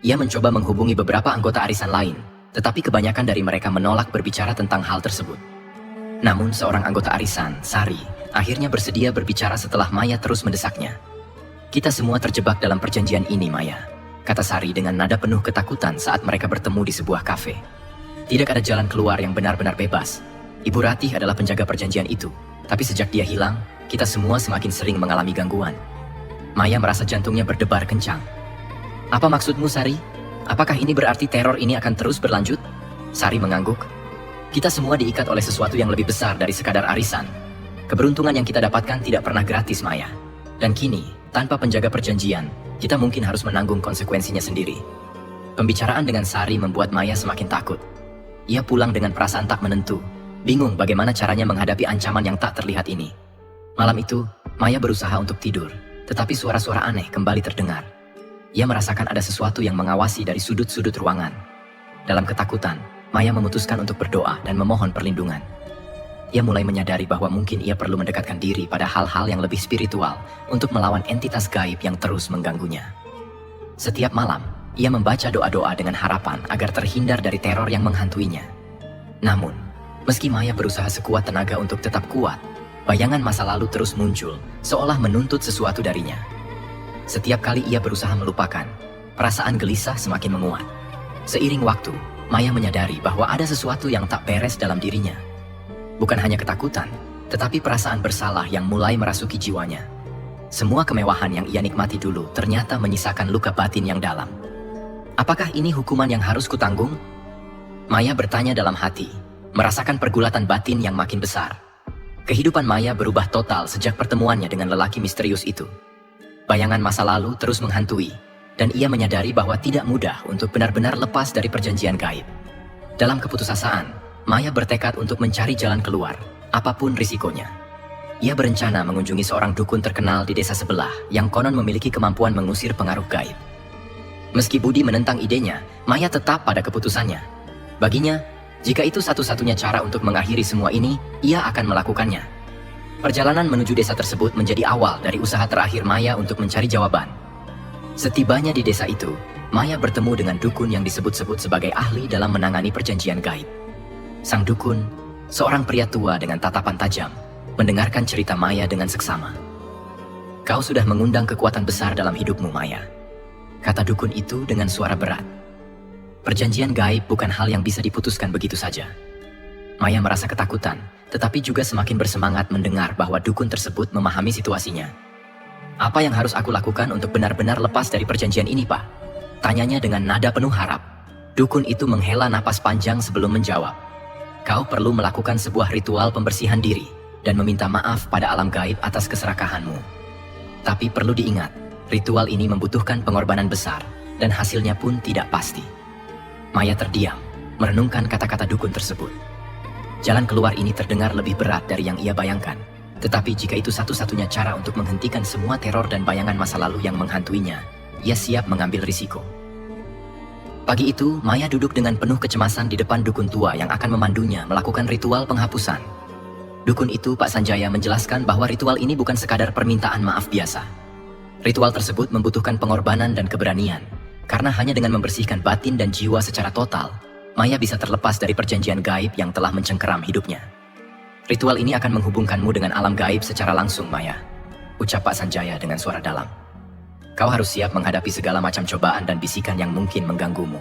Ia mencoba menghubungi beberapa anggota arisan lain, tetapi kebanyakan dari mereka menolak berbicara tentang hal tersebut. Namun seorang anggota arisan, Sari, akhirnya bersedia berbicara setelah Maya terus mendesaknya. "Kita semua terjebak dalam perjanjian ini, Maya," kata Sari dengan nada penuh ketakutan saat mereka bertemu di sebuah kafe. "Tidak ada jalan keluar yang benar-benar bebas. Ibu Ratih adalah penjaga perjanjian itu. Tapi sejak dia hilang, kita semua semakin sering mengalami gangguan." Maya merasa jantungnya berdebar kencang. "Apa maksudmu, Sari? Apakah ini berarti teror ini akan terus berlanjut?" Sari mengangguk. "Kita semua diikat oleh sesuatu yang lebih besar dari sekadar arisan. Keberuntungan yang kita dapatkan tidak pernah gratis, Maya. Dan kini, tanpa penjaga perjanjian, kita mungkin harus menanggung konsekuensinya sendiri." Pembicaraan dengan Sari membuat Maya semakin takut. Ia pulang dengan perasaan tak menentu, bingung bagaimana caranya menghadapi ancaman yang tak terlihat ini. Malam itu, Maya berusaha untuk tidur, tetapi suara-suara aneh kembali terdengar. Ia merasakan ada sesuatu yang mengawasi dari sudut-sudut ruangan. Dalam ketakutan, Maya memutuskan untuk berdoa dan memohon perlindungan. Ia mulai menyadari bahwa mungkin ia perlu mendekatkan diri pada hal-hal yang lebih spiritual untuk melawan entitas gaib yang terus mengganggunya. Setiap malam, ia membaca doa-doa dengan harapan agar terhindar dari teror yang menghantuinya. Namun, meski Maya berusaha sekuat tenaga untuk tetap kuat, bayangan masa lalu terus muncul, seolah menuntut sesuatu darinya. Setiap kali ia berusaha melupakan, perasaan gelisah semakin menguat. Seiring waktu, Maya menyadari bahwa ada sesuatu yang tak beres dalam dirinya. Bukan hanya ketakutan, tetapi perasaan bersalah yang mulai merasuki jiwanya. Semua kemewahan yang ia nikmati dulu ternyata menyisakan luka batin yang dalam. Apakah ini hukuman yang harus kutanggung? Maya bertanya dalam hati, merasakan pergulatan batin yang makin besar. Kehidupan Maya berubah total sejak pertemuannya dengan lelaki misterius itu. Bayangan masa lalu terus menghantui, dan ia menyadari bahwa tidak mudah untuk benar-benar lepas dari perjanjian gaib. Dalam keputusasaan, Maya bertekad untuk mencari jalan keluar, apapun risikonya. Ia berencana mengunjungi seorang dukun terkenal di desa sebelah yang konon memiliki kemampuan mengusir pengaruh gaib. Meski Budi menentang idenya, Maya tetap pada keputusannya. Baginya, jika itu satu-satunya cara untuk mengakhiri semua ini, ia akan melakukannya. Perjalanan menuju desa tersebut menjadi awal dari usaha terakhir Maya untuk mencari jawaban. Setibanya di desa itu, Maya bertemu dengan dukun yang disebut-sebut sebagai ahli dalam menangani perjanjian gaib. Sang dukun, seorang pria tua dengan tatapan tajam, mendengarkan cerita Maya dengan seksama. "Kau sudah mengundang kekuatan besar dalam hidupmu, Maya," kata dukun itu dengan suara berat. Perjanjian gaib bukan hal yang bisa diputuskan begitu saja. Maya merasa ketakutan, tetapi juga semakin bersemangat mendengar bahwa dukun tersebut memahami situasinya. "Apa yang harus aku lakukan untuk benar-benar lepas dari perjanjian ini, Pak?" tanyanya dengan nada penuh harap. Dukun itu menghela napas panjang sebelum menjawab. "Kau perlu melakukan sebuah ritual pembersihan diri dan meminta maaf pada alam gaib atas keserakahanmu. Tapi perlu diingat, ritual ini membutuhkan pengorbanan besar dan hasilnya pun tidak pasti." Maya terdiam, merenungkan kata-kata dukun tersebut. Jalan keluar ini terdengar lebih berat dari yang ia bayangkan. Tetapi jika itu satu-satunya cara untuk menghentikan semua teror dan bayangan masa lalu yang menghantuinya, ia siap mengambil risiko. Pagi itu, Maya duduk dengan penuh kecemasan di depan dukun tua yang akan memandunya melakukan ritual penghapusan. Dukun itu, Pak Sanjaya, menjelaskan bahwa ritual ini bukan sekadar permintaan maaf biasa. Ritual tersebut membutuhkan pengorbanan dan keberanian, karena hanya dengan membersihkan batin dan jiwa secara total, Maya bisa terlepas dari perjanjian gaib yang telah mencengkeram hidupnya. "Ritual ini akan menghubungkanmu dengan alam gaib secara langsung, Maya," ucap Pak Sanjaya dengan suara dalam. "Kau harus siap menghadapi segala macam cobaan dan bisikan yang mungkin mengganggumu."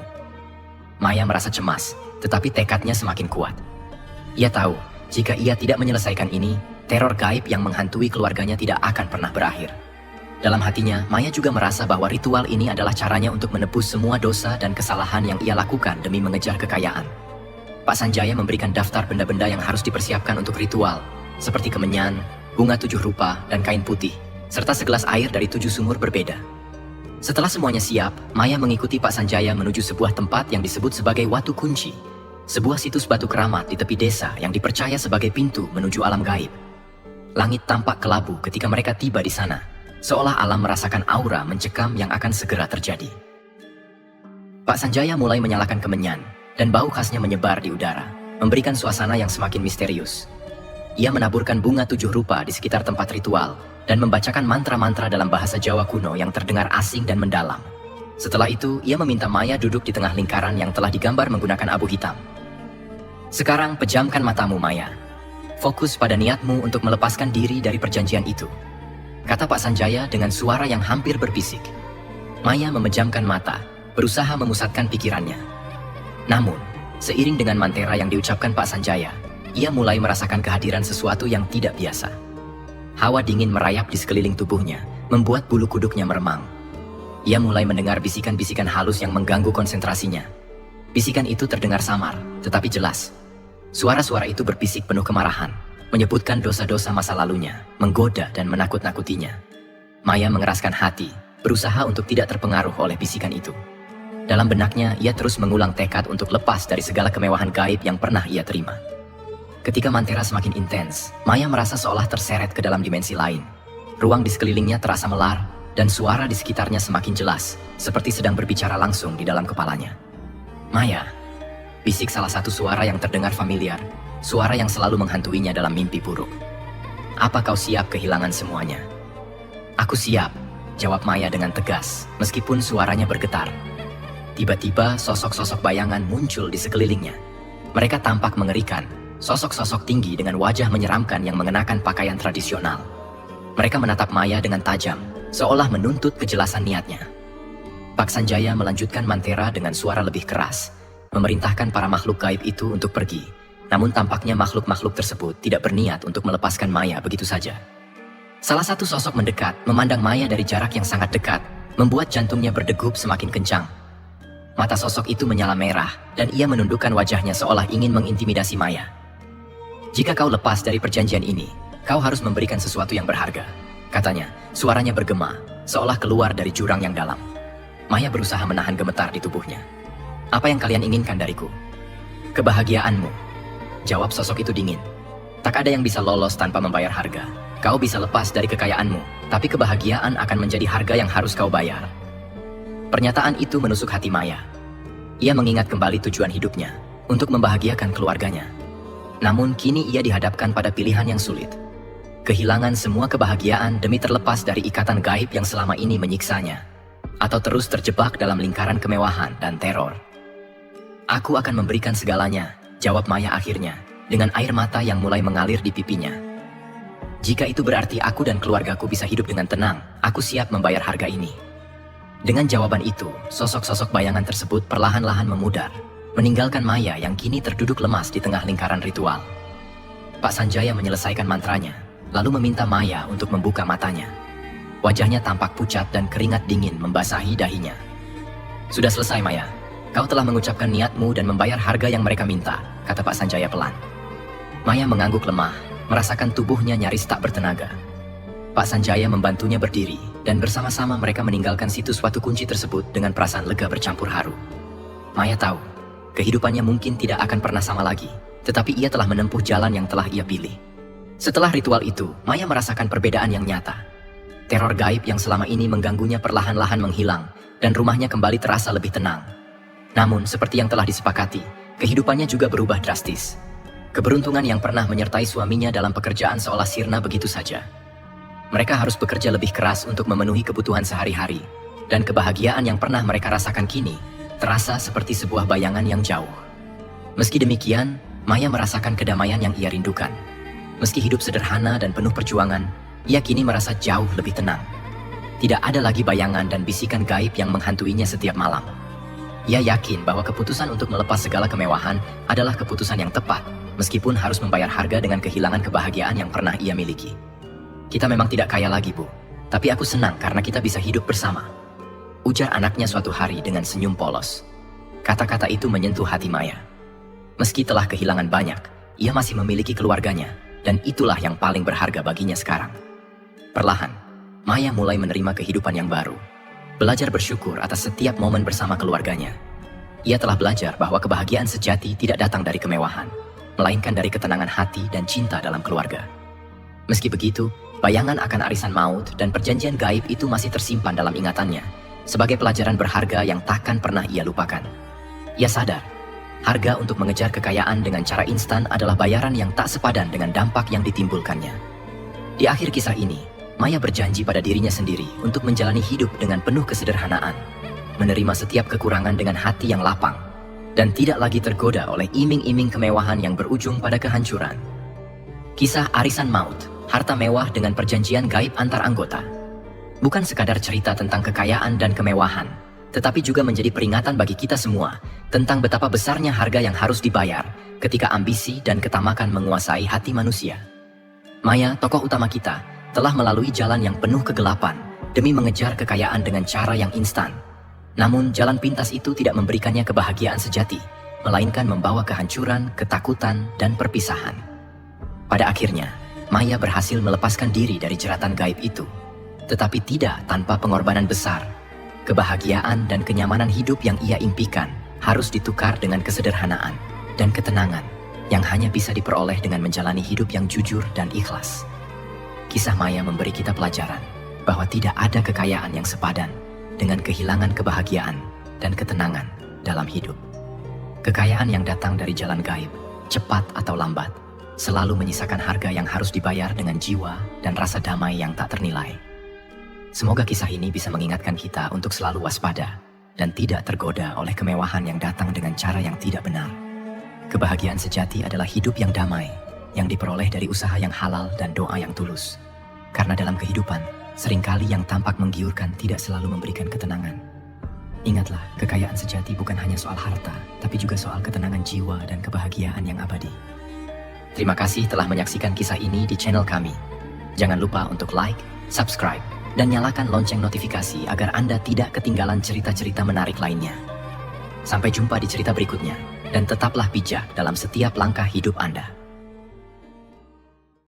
Maya merasa cemas, tetapi tekadnya semakin kuat. Ia tahu, jika ia tidak menyelesaikan ini, teror gaib yang menghantui keluarganya tidak akan pernah berakhir. Dalam hatinya, Maya juga merasa bahwa ritual ini adalah caranya untuk menebus semua dosa dan kesalahan yang ia lakukan demi mengejar kekayaan. Pak Sanjaya memberikan daftar benda-benda yang harus dipersiapkan untuk ritual, seperti kemenyan, bunga 7 rupa, dan kain putih, serta segelas air dari 7 sumur berbeda. Setelah semuanya siap, Maya mengikuti Pak Sanjaya menuju sebuah tempat yang disebut sebagai Watu Kunci, sebuah situs batu keramat di tepi desa yang dipercaya sebagai pintu menuju alam gaib. Langit tampak kelabu ketika mereka tiba di sana, seolah alam merasakan aura mencekam yang akan segera terjadi. Pak Sanjaya mulai menyalakan kemenyan, dan bau khasnya menyebar di udara, memberikan suasana yang semakin misterius. Ia menaburkan bunga 7 rupa di sekitar tempat ritual, dan membacakan mantra-mantra dalam bahasa Jawa kuno yang terdengar asing dan mendalam. Setelah itu, ia meminta Maya duduk di tengah lingkaran yang telah digambar menggunakan abu hitam. Sekarang pejamkan matamu, Maya. Fokus pada niatmu untuk melepaskan diri dari perjanjian itu, kata Pak Sanjaya dengan suara yang hampir berbisik. Maya memejamkan mata, berusaha memusatkan pikirannya. Namun, seiring dengan mantra yang diucapkan Pak Sanjaya, ia mulai merasakan kehadiran sesuatu yang tidak biasa. Hawa dingin merayap di sekeliling tubuhnya, membuat bulu kuduknya meremang. Ia mulai mendengar bisikan-bisikan halus yang mengganggu konsentrasinya. Bisikan itu terdengar samar, tetapi jelas. Suara-suara itu berbisik penuh kemarahan, menyebutkan dosa-dosa masa lalunya, menggoda dan menakut-nakutinya. Maya mengeraskan hati, berusaha untuk tidak terpengaruh oleh bisikan itu. Dalam benaknya, ia terus mengulang tekad untuk lepas dari segala kemewahan gaib yang pernah ia terima. Ketika mantra semakin intens, Maya merasa seolah terseret ke dalam dimensi lain. Ruang di sekelilingnya terasa melar, dan suara di sekitarnya semakin jelas, seperti sedang berbicara langsung di dalam kepalanya. Maya, bisik salah satu suara yang terdengar familiar, suara yang selalu menghantuinya dalam mimpi buruk. Apa kau siap kehilangan semuanya? Aku siap, jawab Maya dengan tegas, meskipun suaranya bergetar. Tiba-tiba sosok-sosok bayangan muncul di sekelilingnya. Mereka tampak mengerikan, sosok-sosok tinggi dengan wajah menyeramkan yang mengenakan pakaian tradisional. Mereka menatap Maya dengan tajam, seolah menuntut kejelasan niatnya. Pak Sanjaya melanjutkan mantra dengan suara lebih keras, memerintahkan para makhluk gaib itu untuk pergi. Namun tampaknya makhluk-makhluk tersebut tidak berniat untuk melepaskan Maya begitu saja. Salah satu sosok mendekat, memandang Maya dari jarak yang sangat dekat, membuat jantungnya berdegup semakin kencang. Mata sosok itu menyala merah, dan ia menundukkan wajahnya seolah ingin mengintimidasi Maya. Jika kau lepas dari perjanjian ini, kau harus memberikan sesuatu yang berharga, katanya. Suaranya bergema, seolah keluar dari jurang yang dalam. Maya berusaha menahan gemetar di tubuhnya. Apa yang kalian inginkan dariku? Kebahagiaanmu, jawab sosok itu dingin. Tak ada yang bisa lolos tanpa membayar harga. Kau bisa lepas dari kekayaanmu, tapi kebahagiaan akan menjadi harga yang harus kau bayar. Pernyataan itu menusuk hati Maya. Ia mengingat kembali tujuan hidupnya, untuk membahagiakan keluarganya. Namun kini ia dihadapkan pada pilihan yang sulit. Kehilangan semua kebahagiaan demi terlepas dari ikatan gaib yang selama ini menyiksanya. Atau terus terjebak dalam lingkaran kemewahan dan teror. Aku akan memberikan segalanya, jawab Maya akhirnya, dengan air mata yang mulai mengalir di pipinya. Jika itu berarti aku dan keluargaku bisa hidup dengan tenang, aku siap membayar harga ini. Dengan jawaban itu, sosok-sosok bayangan tersebut perlahan-lahan memudar, meninggalkan Maya yang kini terduduk lemas di tengah lingkaran ritual. Pak Sanjaya menyelesaikan mantranya, lalu meminta Maya untuk membuka matanya. Wajahnya tampak pucat dan keringat dingin membasahi dahinya. Sudah selesai, Maya. Kau telah mengucapkan niatmu dan membayar harga yang mereka minta, kata Pak Sanjaya pelan. Maya mengangguk lemah, merasakan tubuhnya nyaris tak bertenaga. Pak Sanjaya membantunya berdiri, dan bersama-sama mereka meninggalkan situs Watu Kunci tersebut dengan perasaan lega bercampur haru. Maya tahu, kehidupannya mungkin tidak akan pernah sama lagi, tetapi ia telah menempuh jalan yang telah ia pilih. Setelah ritual itu, Maya merasakan perbedaan yang nyata. Teror gaib yang selama ini mengganggunya perlahan-lahan menghilang, dan rumahnya kembali terasa lebih tenang. Namun, seperti yang telah disepakati, kehidupannya juga berubah drastis. Keberuntungan yang pernah menyertai suaminya dalam pekerjaan seolah sirna begitu saja. Mereka harus bekerja lebih keras untuk memenuhi kebutuhan sehari-hari, dan kebahagiaan yang pernah mereka rasakan kini terasa seperti sebuah bayangan yang jauh. Meski demikian, Maya merasakan kedamaian yang ia rindukan. Meski hidup sederhana dan penuh perjuangan, ia kini merasa jauh lebih tenang. Tidak ada lagi bayangan dan bisikan gaib yang menghantuinya setiap malam. Ia yakin bahwa keputusan untuk melepas segala kemewahan adalah keputusan yang tepat, meskipun harus membayar harga dengan kehilangan kebahagiaan yang pernah ia miliki. Kita memang tidak kaya lagi, Bu. Tapi aku senang karena kita bisa hidup bersama. Ujar anaknya suatu hari dengan senyum polos. Kata-kata itu menyentuh hati Maya. Meski telah kehilangan banyak, ia masih memiliki keluarganya, dan itulah yang paling berharga baginya sekarang. Perlahan, Maya mulai menerima kehidupan yang baru, belajar bersyukur atas setiap momen bersama keluarganya. Ia telah belajar bahwa kebahagiaan sejati tidak datang dari kemewahan, melainkan dari ketenangan hati dan cinta dalam keluarga. Meski begitu, bayangan akan arisan maut dan perjanjian gaib itu masih tersimpan dalam ingatannya, sebagai pelajaran berharga yang takkan pernah ia lupakan. Ia sadar, harga untuk mengejar kekayaan dengan cara instan adalah bayaran yang tak sepadan dengan dampak yang ditimbulkannya. Di akhir kisah ini, Maya berjanji pada dirinya sendiri untuk menjalani hidup dengan penuh kesederhanaan, menerima setiap kekurangan dengan hati yang lapang, dan tidak lagi tergoda oleh iming-iming kemewahan yang berujung pada kehancuran. Kisah arisan maut, harta mewah dengan perjanjian gaib antar anggota, bukan sekadar cerita tentang kekayaan dan kemewahan, tetapi juga menjadi peringatan bagi kita semua tentang betapa besarnya harga yang harus dibayar ketika ambisi dan ketamakan menguasai hati manusia. Maya, tokoh utama kita, telah melalui jalan yang penuh kegelapan demi mengejar kekayaan dengan cara yang instan. Namun, jalan pintas itu tidak memberikannya kebahagiaan sejati, melainkan membawa kehancuran, ketakutan, dan perpisahan. Pada akhirnya, Maya berhasil melepaskan diri dari jeratan gaib itu, tetapi tidak tanpa pengorbanan besar. Kebahagiaan dan kenyamanan hidup yang ia impikan harus ditukar dengan kesederhanaan dan ketenangan yang hanya bisa diperoleh dengan menjalani hidup yang jujur dan ikhlas. Kisah Maya memberi kita pelajaran bahwa tidak ada kekayaan yang sepadan dengan kehilangan kebahagiaan dan ketenangan dalam hidup. Kekayaan yang datang dari jalan gaib, cepat atau lambat, selalu menyisakan harga yang harus dibayar dengan jiwa dan rasa damai yang tak ternilai. Semoga kisah ini bisa mengingatkan kita untuk selalu waspada dan tidak tergoda oleh kemewahan yang datang dengan cara yang tidak benar. Kebahagiaan sejati adalah hidup yang damai, yang diperoleh dari usaha yang halal dan doa yang tulus. Karena dalam kehidupan, seringkali yang tampak menggiurkan tidak selalu memberikan ketenangan. Ingatlah, kekayaan sejati bukan hanya soal harta, tapi juga soal ketenangan jiwa dan kebahagiaan yang abadi. Terima kasih telah menyaksikan kisah ini di channel kami. Jangan lupa untuk like, subscribe, dan nyalakan lonceng notifikasi agar Anda tidak ketinggalan cerita-cerita menarik lainnya. Sampai jumpa di cerita berikutnya, dan tetaplah bijak dalam setiap langkah hidup Anda.